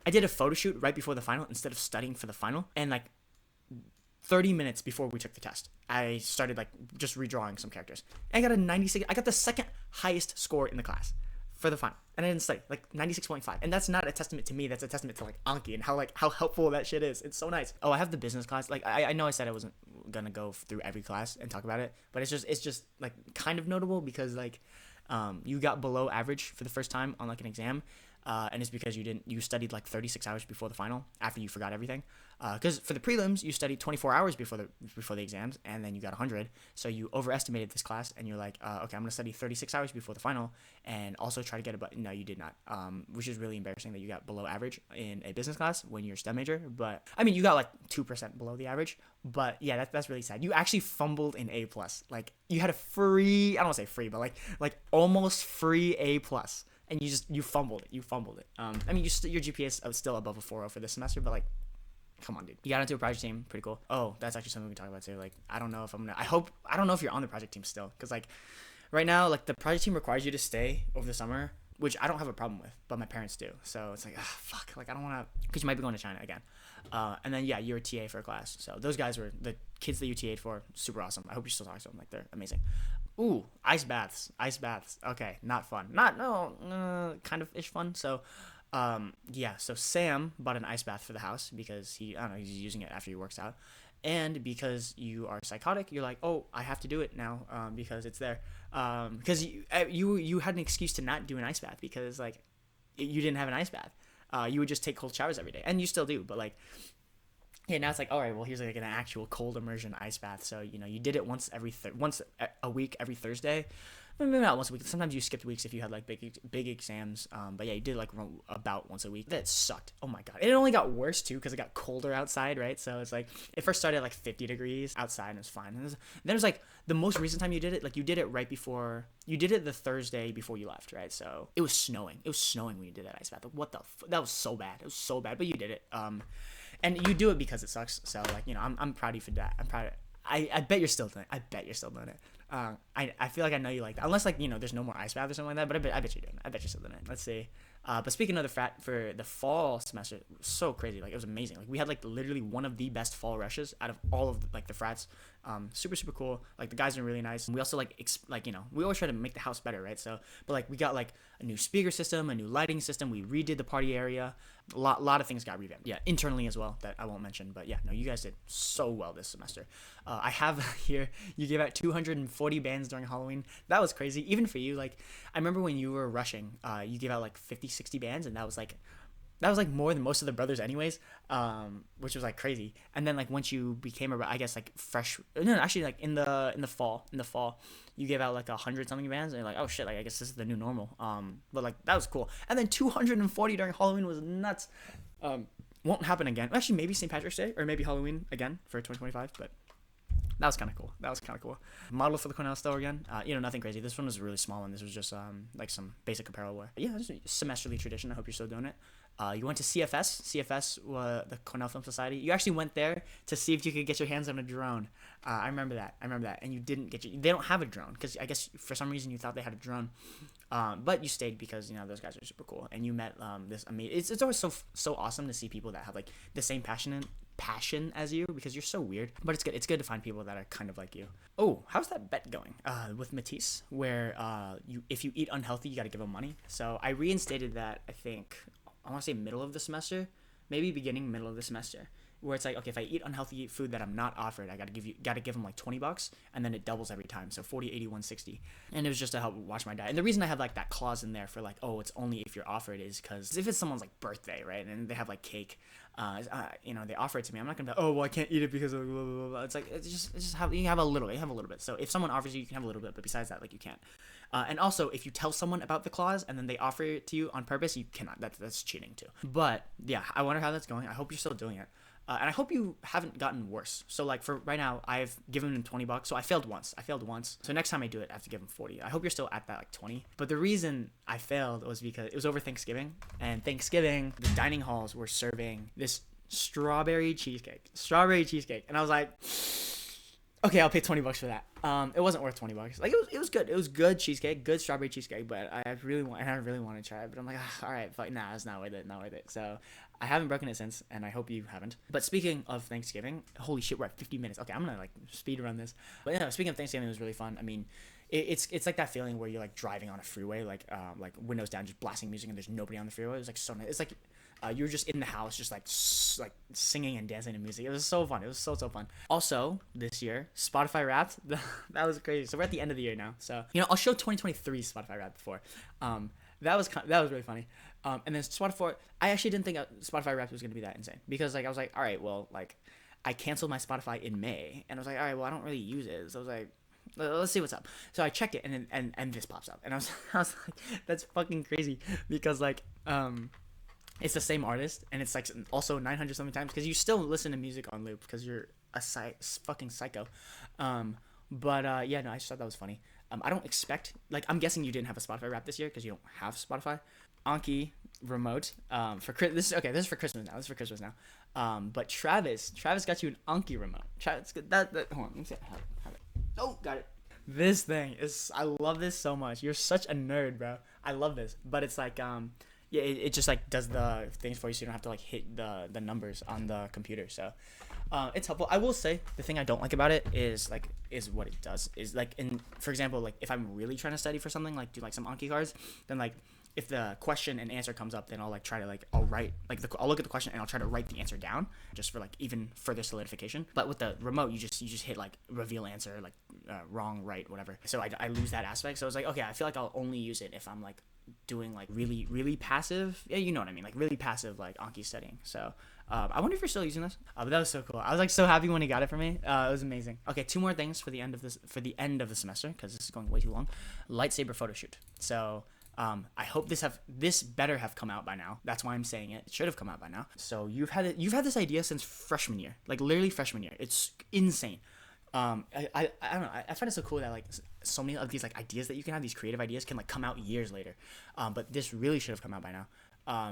I did a photo shoot right before the final instead of studying for the final. And like 30 minutes before we took the test, I started like just redrawing some characters. And I got a 96. I got the second highest score in the class for the final, and I didn't study, like 96.5. And that's not a testament to me. That's a testament to like Anki and how helpful that shit is. It's so nice. Oh, I have the business class. Like I know I said I wasn't gonna go through every class and talk about it, but it's just like kind of notable because like you got below average for the first time on like an exam. And it's because you studied like 36 hours before the final after you forgot everything. Because for the prelims, you studied 24 hours before the exams, and then you got 100. So you overestimated this class, and you're like, okay, I'm going to study 36 hours before the final, and also try to get no, you did not. Which is really embarrassing that you got below average in a business class when you're a STEM major. But, I mean, you got like 2% below the average. But, yeah, that's really sad. You actually fumbled an A+. Like, you had a free, I don't want to say free, but like almost free A+. And you fumbled it. I mean, your GPA is still above a 4.0 for this semester, but like, come on, dude. You got into a project team, pretty cool. Oh, that's actually something we can talk about too. Like, I don't know if I don't know if you're on the project team still, because like, right now, like the project team requires you to stay over the summer, which I don't have a problem with, but my parents do. So it's like, fuck, like I don't want to, because you might be going to China again. And then yeah, you're a TA for a class. So those guys were the kids that you TA'd for, super awesome. I hope you still talk to them. Like they're amazing. Ooh, ice baths. Okay, not fun. Kind of ish fun. So, yeah. So Sam bought an ice bath for the house because he's using it after he works out, and because you are psychotic, you're like, oh, I have to do it now, because it's there. Because you had an excuse to not do an ice bath because like you didn't have an ice bath. You would just take cold showers every day, and you still do, but like. Yeah, now it's like, all right, well, here's like an actual cold immersion ice bath. So, you know, you did it once a week, every Thursday. maybe not once a week. Sometimes you skipped weeks if you had like big exams. But yeah, you did like about once a week. That sucked. Oh my god. And it only got worse too because it got colder outside, right? So it's like it first started at like 50 degrees outside and it was fine. And then it was like the most recent time you did it, like you did it right before you did it the Thursday before you left, right? So it was snowing. It was snowing when you did that ice bath. What the? That was so bad. It was so bad. But you did it. And you do it because it sucks. So like I'm proud of you for that. I'm proud of. I bet you're still doing it. I bet you're still doing it. I feel like I know you like that. Unless like there's no more ice bath or something like that. But I bet you're doing it. I bet you're still doing it. Let's see. But speaking of the frat for the fall semester, it was so crazy. Like it was amazing. Like we had like literally one of the best fall rushes out of all of like the frats. Super super cool. Like the guys are really nice. We also like we always try to make the house better, right? So but like we got like a new speaker system, a new lighting system. We redid the party area. A lot of things got revamped. Yeah, internally as well that I won't mention. But yeah, no, you guys did so well this semester. I have here you gave out 240 bands during Halloween. That was crazy. Even for you, like I remember when you were rushing, you gave out like 50, 60 bands, and that was like more than most of the brothers anyways, which was like crazy. And then like once you became I guess like fresh, no, actually like in the fall you gave out like 100 something bands and you're like, oh shit, like I guess this is the new normal. But like that was cool. And then 240 during Halloween was nuts. Won't happen again. Actually, maybe St. Patrick's Day or maybe Halloween again for 2025, but that was kind of cool. Model for the Cornell store again. Nothing crazy. This one was a really small one. This was just like some basic apparel wear. But yeah, this is a semesterly tradition. I hope you're still doing it. You went to CFS. CFS, the Cornell Film Society. You actually went there to see if you could get your hands on a drone. I remember that. And you didn't get they don't have a drone because I guess for some reason you thought they had a drone. But you stayed because those guys are super cool and you met this amazing. It's always so awesome to see people that have like the same passion as you because you're so weird. But it's good to find people that are kind of like you. Oh, how's that bet going with Matisse where if you eat unhealthy you got to give them money? So I reinstated that. I want to say middle of the semester, maybe middle of the semester, where it's like, okay, if I eat unhealthy food that I'm not offered, I gotta give them like $20, and then it doubles every time, so 40, 80, 160. And it was just to help watch my diet. And the reason I have like that clause in there for like, oh, it's only if you're offered is because if it's someone's like birthday, right, and they have like cake, they offer it to me, I'm not gonna be like, oh, well, I can't eat it because of blah, blah, blah, blah. It's like it's just how you have a little bit. So if someone offers you can have a little bit, but besides that, like you can't. And also, if you tell someone about the clause and then they offer it to you on purpose, you cannot. That's cheating too. But yeah, I wonder how that's going. I hope you're still doing it. And I hope you haven't gotten worse. So like for right now, I've given them $20. So I failed once. So next time I do it, I have to give them 40. I hope you're still at that like 20. But the reason I failed was because it was over Thanksgiving. And Thanksgiving, the dining halls were serving this strawberry cheesecake. And I was like, okay, I'll pay $20 for that. It wasn't worth $20. Like it was good. It was good cheesecake, good strawberry cheesecake. But I really want to try it. But I'm like, all right, fuck, nah, it's not worth it. So I haven't broken it since, and I hope you haven't. But speaking of Thanksgiving, holy shit, we're at 50 minutes. Okay, I'm gonna like speed run this. But yeah, speaking of Thanksgiving, it was really fun. I mean, it's like that feeling where you're like driving on a freeway, like windows down, just blasting music, and there's nobody on the freeway. It was like so nice. It's like you were just in the house, just like singing and dancing to music. It was so fun. It was so fun. Also, this year, Spotify Wrapped. That was crazy. So we're at the end of the year now. So I'll show 2023 Spotify Wrapped before. That was really funny. And then Spotify. I actually didn't think Spotify Wrapped was gonna be that insane because like I was like, all right, well, like I canceled my Spotify in May, and I was like, all right, well, I don't really use it. So I was like, let's see what's up. So I checked it, and this pops up, and I was like, that's fucking crazy because like it's the same artist, and it's like also 900 something times because you still listen to music on loop because you're a fucking psycho. Yeah, no, I just thought that was funny. I don't expect, like, I'm guessing you didn't have a Spotify Wrap this year because you don't have Spotify. Anki remote this is for Christmas now. But Travis got you an Anki remote. Travis, that hold on, let me see. Have it. Oh, got it. This thing is, I love this so much. You're such a nerd, bro. I love this, but it's like yeah, it just like does the things for you, so you don't have to like hit the numbers on the computer. So it's helpful. I will say the thing I don't like about it is what it does is like for example, like if I'm really trying to study for something, like do like some Anki cards, then like if the question and answer comes up, then I'll like try to like I'll look at the question and I'll try to write the answer down just for like even further solidification. But with the remote, you just hit like reveal answer, like wrong, right, whatever. So I lose that aspect. So it's like, okay, I feel like I'll only use it if I'm like doing like really passive, yeah, you know what I mean, like really passive like Anki studying. So I wonder if you're still using this. But that was so cool. I was like so happy when he got it for me. It was amazing. Okay, two more things for the end of the semester, because this is going way too long. Lightsaber photo shoot. So I hope this better have come out by now. That's why I'm saying it. It should have come out by now. So you've had this idea since freshman year, like literally freshman year. It's insane. I don't know. I find it so cool that like so many of these like ideas that you can have, these creative ideas, can like come out years later. But this really should have come out by now.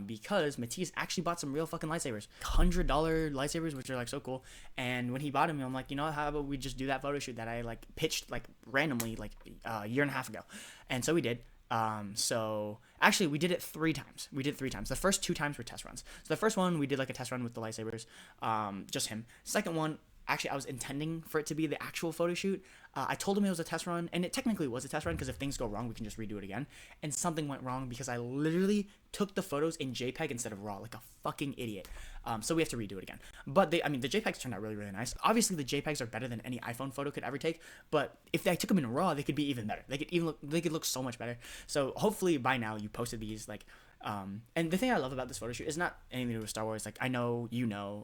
Because Matisse actually bought some real fucking lightsabers, $100 lightsabers, which are like so cool. And when he bought them, I'm like, you know, how about we just do that photo shoot that I like pitched like randomly like a year and a half ago, and so we did. So actually we did it 3 times. We did 3 times. The first 2 times were test runs. So the first one we did like a test run with the lightsabers, just him. Second one, actually I was intending for it to be the actual photo shoot. I told him it was a test run, and it technically was a test run because if things go wrong, we can just redo it again. And something went wrong because I literally took the photos in JPEG instead of RAW, like a fucking idiot. So we have to redo it again. But the JPEGs turned out really, really nice. Obviously, the JPEGs are better than any iPhone photo could ever take. But if I took them in RAW, they could be even better. They could look so much better. So hopefully by now you posted these like. And the thing I love about this photo shoot is not anything to do with Star Wars. Like I know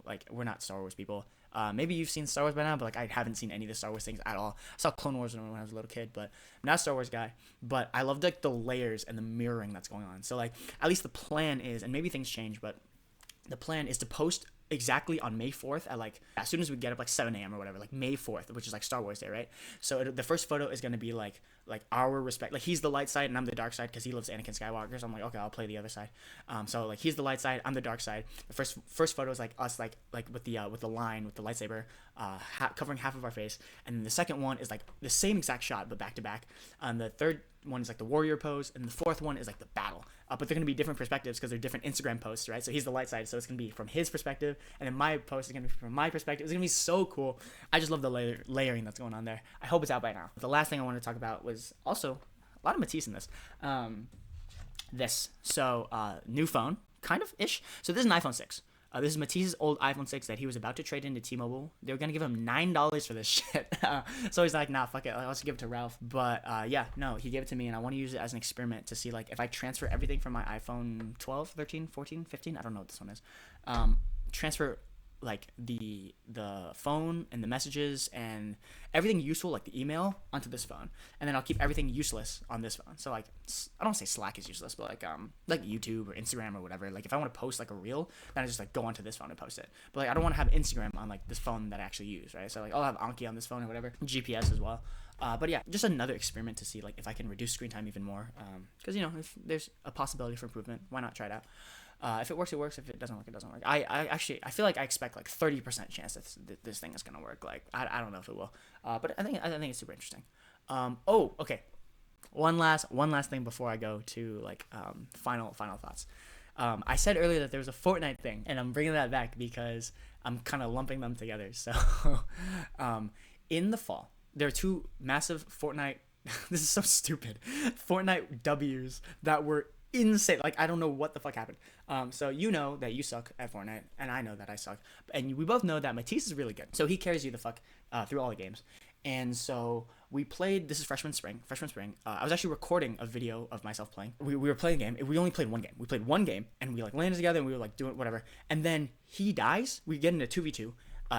like we're not Star Wars people. Maybe you've seen Star Wars by now, but like I haven't seen any of the Star Wars things at all. I saw Clone Wars when I was a little kid, but I'm not a Star Wars guy. But I loved like the layers and the mirroring that's going on. So like at least the plan is, and maybe things change, but the plan is to post exactly on May 4th at like as soon as we get up like 7 a.m. or whatever, like May 4th, which is like Star Wars Day, right? So the first photo is going to be like our respect, like he's the light side and I'm the dark side because he loves Anakin Skywalker. So I'm like, okay, I'll play the other side. So like he's the light side, I'm the dark side. The first photo is like us like with the line with the lightsaber covering half of our face, and then the second one is like the same exact shot but back to back. The third one is like the warrior pose, and the fourth one is like the battle. But they're going to be different perspectives because they're different Instagram posts, right? So he's the light side, so it's going to be from his perspective, and then my post is going to be from my perspective. It's going to be so cool. I just love the layering that's going on there. I hope it's out by now. The last thing I wanted to talk about was also a lot of Matisse in this. New phone, kind of ish. So this is an iPhone 6. This is Matisse's old iPhone 6 that he was about to trade into T-Mobile. They were going to give him $9 for this shit. So he's like, nah, fuck it. I'll just give it to Ralph. But yeah, no, he gave it to me, and I want to use it as an experiment to see like if I transfer everything from my iPhone 12, 13, 14, 15, I don't know what this one is, transfer like the phone and the messages and everything useful like the email onto this phone, and then I'll keep everything useless on this phone. So like I don't say Slack is useless, but like YouTube or Instagram or whatever, like if I want to post like a reel, then I just like go onto this phone and post it. But like I don't want to have Instagram on like this phone that I actually use, right? So like I'll have Anki on this phone or whatever, GPS as well. But yeah, just another experiment to see like if I can reduce screen time even more, because you know if there's a possibility for improvement, why not try it out? If it works, it works. If it doesn't work, it doesn't work. I feel like I expect like 30% chance that this thing is gonna work. Like I don't know if it will, but I think it's super interesting. Okay. One last thing before I go to like final thoughts. I said earlier that there was a Fortnite thing, and I'm bringing that back because I'm kind of lumping them together. So, in the fall, there are 2 massive Fortnite. This is so stupid. Fortnite W's that were insane. Like I don't know what the fuck happened. So you know that you suck at Fortnite, and I know that I suck, and we both know that Matisse is really good. So he carries you the fuck through all the games. And so we played. This is freshman spring. I was actually recording a video of myself playing. We were playing a game. We only played one game. We played one game, and we like landed together, and we were like doing whatever. And then he dies. We get into 2v2.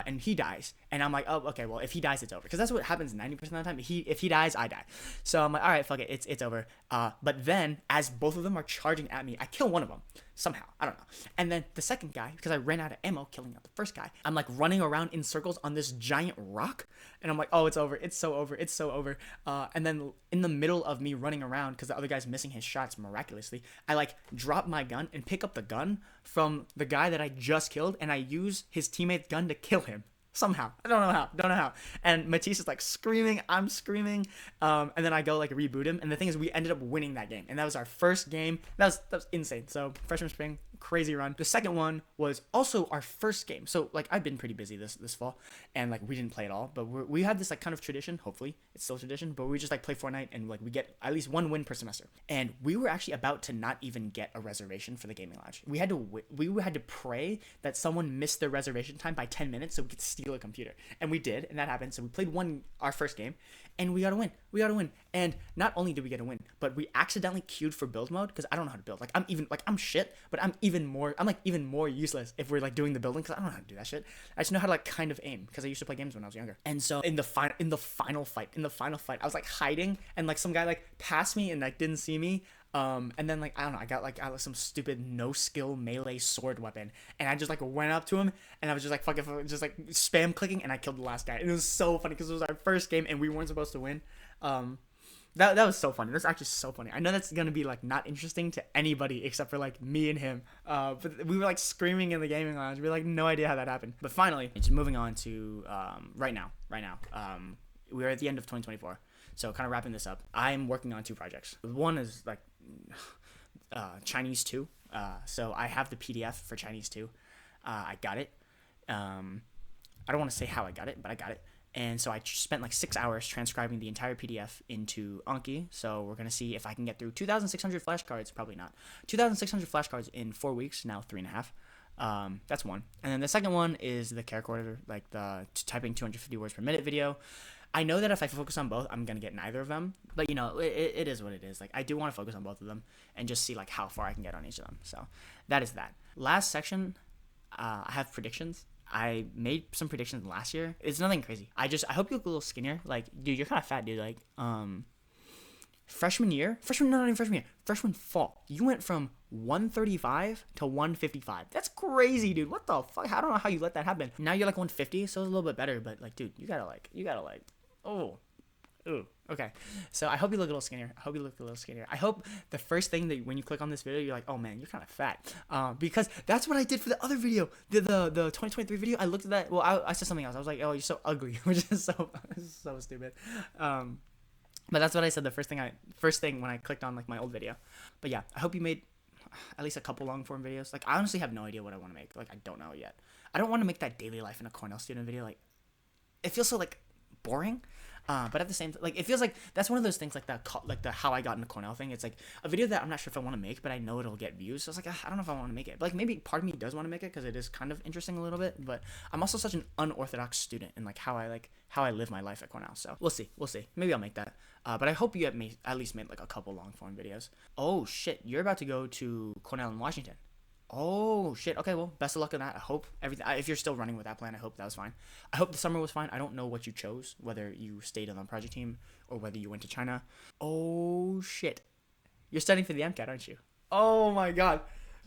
And he dies, and I'm like, oh, okay, well, if he dies, it's over, because that's what happens 90% of the time. If he dies, I die. So I'm like, all right, fuck it, it's over. But then, as both of them are charging at me, I kill one of them somehow. I don't know. And then the second guy, because I ran out of ammo, killing out the first guy, I'm like running around in circles on this giant rock, and I'm like, oh, it's over. It's so over. And then in the middle of me running around, because the other guy's missing his shots miraculously, I like drop my gun and pick up the gun from the guy that I just killed, and I use his teammate's gun to kill him. Somehow. I don't know how. And Matisse is like screaming, I'm screaming. And then I go like reboot him. And the thing is, we ended up winning that game. And that was our first game. That was insane. So freshman spring, crazy run. The second one was also our first game. So like I've been pretty busy this fall, and like we didn't play at all. But we had this like kind of tradition. Hopefully it's still a tradition. But we just like play Fortnite, and like we get at least 1 win per semester. And we were actually about to not even get a reservation for the gaming lounge. We had to pray that someone missed their reservation time by 10 minutes so we could steal a computer, and we did, and that happened. So we played our first game, and we got a win. We got to win. And not only did we get a win, but we accidentally queued for build mode because I don't know how to build. Like I'm shit, but I'm even more useless if we're like doing the building because I don't know how to do that shit. I just know how to like kind of aim because I used to play games when I was younger. And so in the final fight, I was like hiding and like some guy like passed me and like didn't see me. And then like I don't know, I got some stupid no skill melee sword weapon, and I just like went up to him, and I was just like fucking just like spam clicking, and I killed the last guy. And it was so funny because it was our first game, and we weren't supposed to win. That was so funny. That's actually so funny. I know that's gonna be like not interesting to anybody except for like me and him. But we were like screaming in the gaming lounge. We had like no idea how that happened. But finally, just moving on to right now. We're at the end of 2024. So kind of wrapping this up. I'm working on 2 projects. One is like Chinese 2. So I have the PDF for Chinese 2. I got it. I don't want to say how I got it, but I got it. And so I spent like 6 hours transcribing the entire PDF into Anki. So we're going to see if I can get through 2,600 flashcards. Probably not. 2,600 flashcards in 4 weeks, now 3.5. That's one. And then the second one is the character order, like the typing 250 words per minute video. I know that if I focus on both, I'm going to get neither of them. But, you know, it is what it is. Like, I do want to focus on both of them and just see, like, how far I can get on each of them. So that is that. Last section, I have predictions. I made some predictions last year. It's nothing crazy. I hope you look a little skinnier. Like, dude, you're kind of fat, dude. Like, freshman fall, you went from 135 to 155. That's crazy, dude. What the fuck? I don't know how you let that happen. Now you're like 150, so it's a little bit better. But like, dude, you gotta like, ooh, okay. So I hope you look a little skinnier. I hope the first thing that when you click on this video, you're like, oh man, you're kind of fat. Because that's what I did for the other video, the 2023 video. I looked at that. Well, I said something else. I was like, oh, you're so ugly, which is so stupid. But that's what I said the first thing when I clicked on like my old video. But yeah, I hope you made at least a couple long form videos. Like I honestly have no idea what I want to make. Like I don't know yet. I don't want to make that daily life in a Cornell student video. Like it feels so like boring. But at the same time, like it feels like that's one of those things like the how I got into Cornell thing. It's like a video that I'm not sure if I want to make, but I know it'll get views. So it's like I don't know if I want to make it. But like maybe part of me does want to make it because it is kind of interesting a little bit. But I'm also such an unorthodox student in like how I live my life at Cornell. So we'll see. Maybe I'll make that. But I hope you have at least made like a couple long form videos. Oh shit, you're about to go to Cornell in Washington. Oh shit. Okay, well, best of luck on that. I hope everything. If you're still running with that plan, I hope that was fine. I hope the summer was fine. I don't know what you chose, whether you stayed on the project team or whether you went to China. Oh shit. You're studying for the MCAT, aren't you? Oh my god.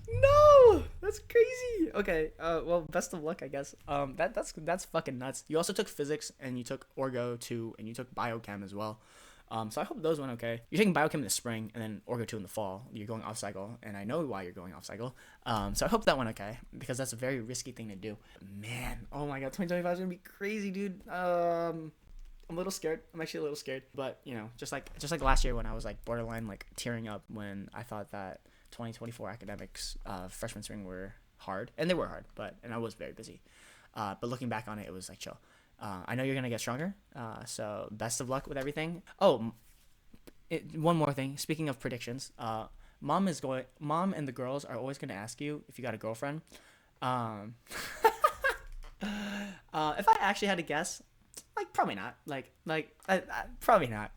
No, that's crazy. Okay. Well, best of luck, I guess. That's fucking nuts. You also took physics and you took Orgo 2 and you took biochem as well. So I hope those went okay. You're taking biochem in the spring and then Orgo 2 in the fall. You're going off cycle, and I know why you're going off cycle. So I hope that went okay because that's a very risky thing to do. Man, oh my god, 2025 is gonna be crazy, dude. I'm a little scared. I'm actually a little scared, but you know, just like last year when I was like borderline like tearing up when I thought that 2024 academics freshman spring were hard, and they were hard, and I was very busy. But looking back on it, it was like chill. I know you're going to get stronger, so best of luck with everything. Oh, one more thing. Speaking of predictions, Mom and the girls are always going to ask you if you got a girlfriend. If I actually had to guess, like probably not. Probably not.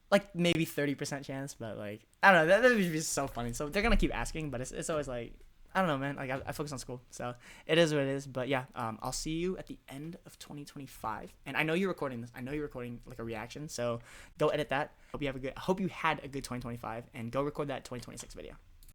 Like maybe 30% chance, but like I don't know. That would be so funny. So they're gonna keep asking, but it's always like I don't know, man. Like I focus on school, so it is what it is. But yeah, I'll see you at the end of 2025. And I know you're recording this. I know you're recording like a reaction. So go edit that. Hope you had a good 2025, and go record that 2026 video.